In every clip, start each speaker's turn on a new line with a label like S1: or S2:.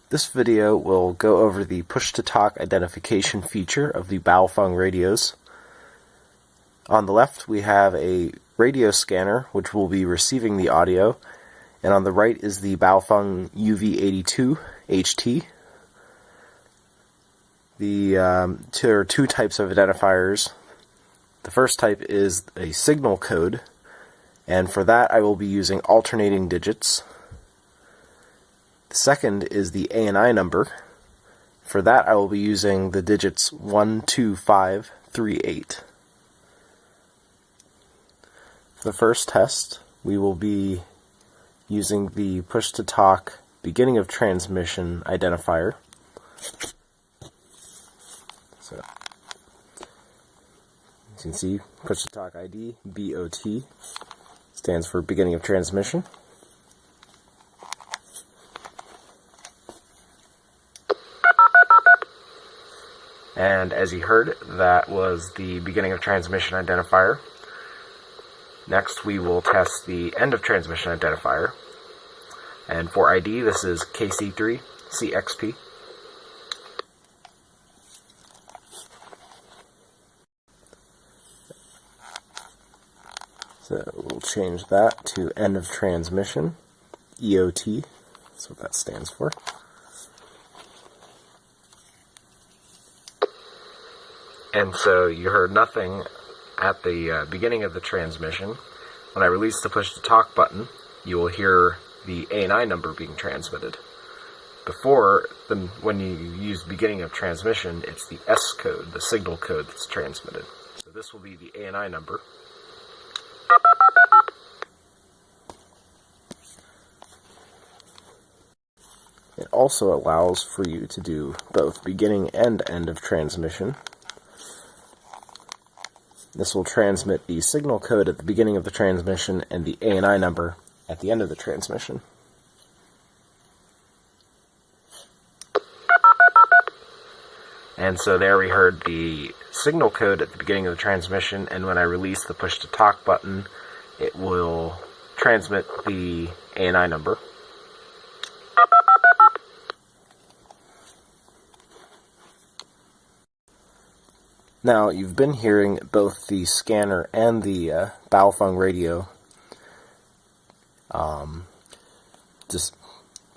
S1: This video will go over the push-to-talk identification feature of the Baofeng radios. On the left we have a radio scanner which will be receiving the audio, and on the right is the Baofeng UV82 HT. There are two types of identifiers. The first type is a signal code, and for that I will be using alternating digits. The second is the ANI number. For that I will be using the digits 12538. For the first test, we will be using the push-to-talk beginning of transmission identifier. So, as you can see, push-to-talk ID, BOT, stands for beginning of transmission. And as you heard, that was the beginning of transmission identifier. Next we will test the end of transmission identifier. And for ID, this is KC3CXP. So we'll change that to end of transmission, EOT, that's what that stands for. And so you heard nothing at the beginning of the transmission. When I release the push-to-talk button, you will hear the ANI number being transmitted. Before, when you use beginning of transmission, it's the S code, the signal code that's transmitted. So this will be the ANI number. It also allows for you to do both beginning and end of transmission. This will transmit the signal code at the beginning of the transmission and the ANI number at the end of the transmission. And so there we heard the signal code at the beginning of the transmission, and when I release the push-to-talk button, it will transmit the ANI number. Now, you've been hearing both the scanner and the Baofeng radio just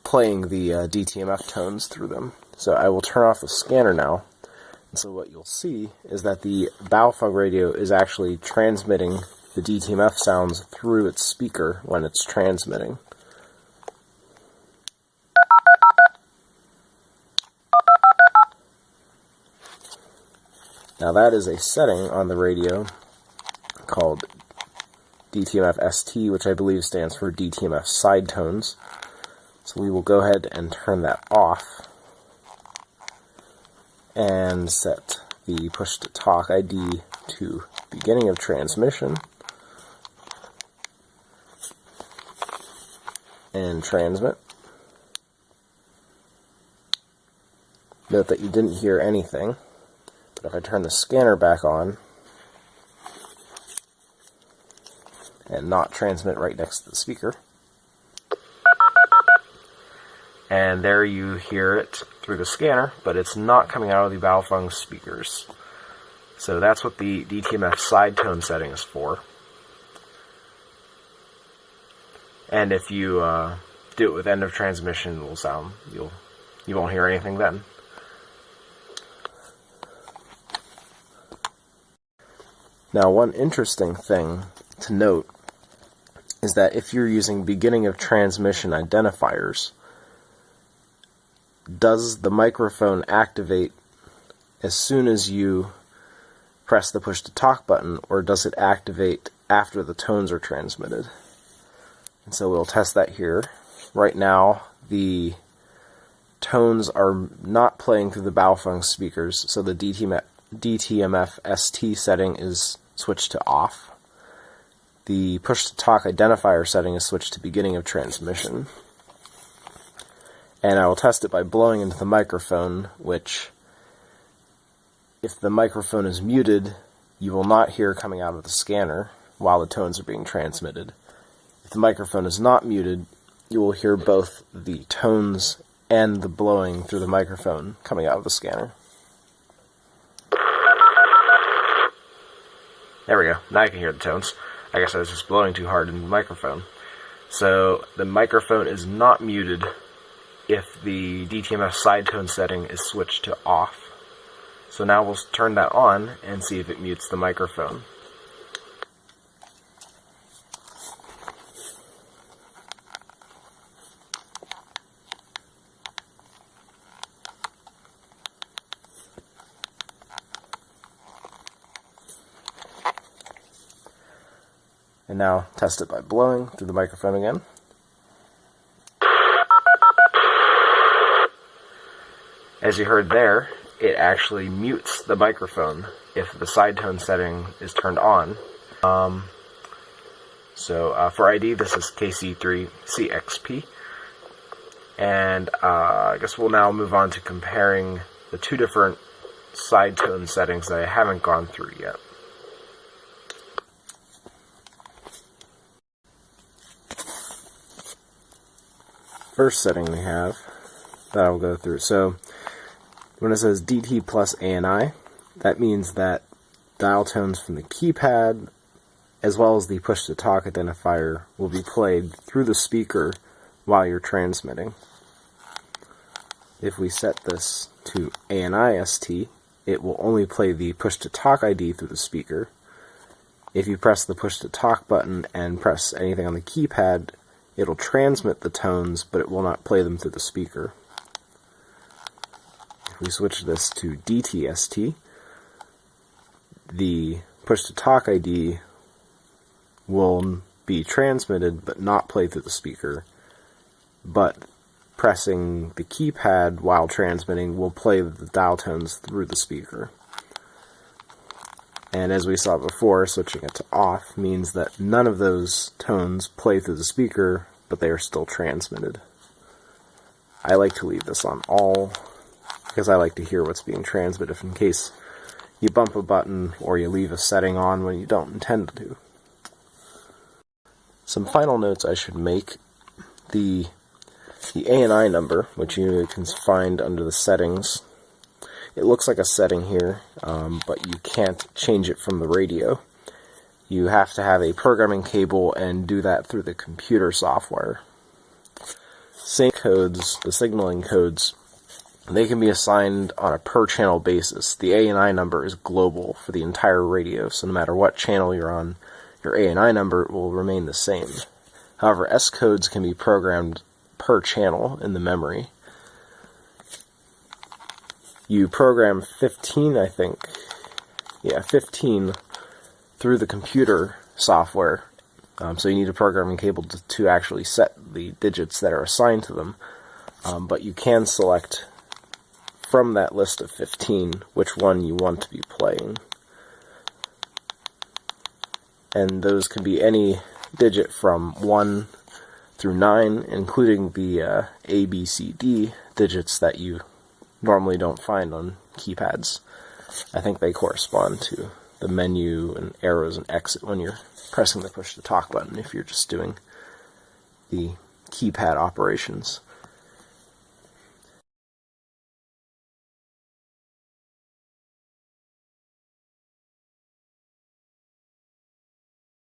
S1: playing the DTMF tones through them. So I will turn off the scanner now. And so what you'll see is that the Baofeng radio is actually transmitting the DTMF sounds through its speaker when it's transmitting. Now that is a setting on the radio called DTMF ST, which I believe stands for DTMF side tones. So we will go ahead and turn that off and set the push-to-talk ID to beginning of transmission and transmit. Note that you didn't hear anything. But if I turn the scanner back on and not transmit right next to the speaker, and there you hear it through the scanner, but it's not coming out of the Baofeng speakers. So that's what the DTMF side tone setting is for. And if you do it with end of transmission, it will sound, you won't hear anything then. Now, one interesting thing to note is that if you're using beginning of transmission identifiers, does the microphone activate as soon as you press the push-to-talk button, or does it activate after the tones are transmitted? And so we'll test that here. Right now, the tones are not playing through the Baofeng speakers, so the DTMF ST setting is switched to off. The push-to-talk identifier setting is switched to beginning of transmission. And I will test it by blowing into the microphone, which, if the microphone is muted, you will not hear coming out of the scanner while the tones are being transmitted. If the microphone is not muted, you will hear both the tones and the blowing through the microphone coming out of the scanner. There we go. Now I can hear the tones. I guess I was just blowing too hard in the microphone. So the microphone is not muted if the DTMF side tone setting is switched to off. So now we'll turn that on and see if it mutes the microphone. And now test it by blowing through the microphone again. As you heard there, it actually mutes the microphone if the side tone setting is turned on. For ID, this is KC3CXP. And I guess we'll now move on to comparing the two different side tone settings that I haven't gone through yet. First setting we have that I'll go through. So when it says DT plus ANI, that means that dial tones from the keypad as well as the push-to-talk identifier will be played through the speaker while you're transmitting. If we set this to ANI-ST, it will only play the push-to-talk ID through the speaker. If you press the push-to-talk button and press anything on the keypad, it'll transmit the tones, but it will not play them through the speaker. If we switch this to DTST, the push-to-talk ID will be transmitted but not played through the speaker, but pressing the keypad while transmitting will play the dial tones through the speaker. And as we saw before, switching it to off means that none of those tones play through the speaker, but they are still transmitted. I like to leave this on all, because I like to hear what's being transmitted in case you bump a button or you leave a setting on when you don't intend to. Some final notes I should make. The ANI number, which you can find under the settings, it looks like a setting here, but you can't change it from the radio. You have to have a programming cable and do that through the computer software. Same codes, the signaling codes, they can be assigned on a per channel basis. The ANI number is global for the entire radio, so no matter what channel you're on, your ANI number will remain the same. However, S codes can be programmed per channel in the memory. You program 15, I think. Yeah, 15 through the computer software. So you need a programming cable to actually set the digits that are assigned to them. But you can select from that list of 15 which one you want to be playing. And those can be any digit from 1 through 9, including the A, B, C, D digits that you normally don't find on keypads. I think they correspond to the menu and arrows and exit when you're pressing the push-to-talk button if you're just doing the keypad operations.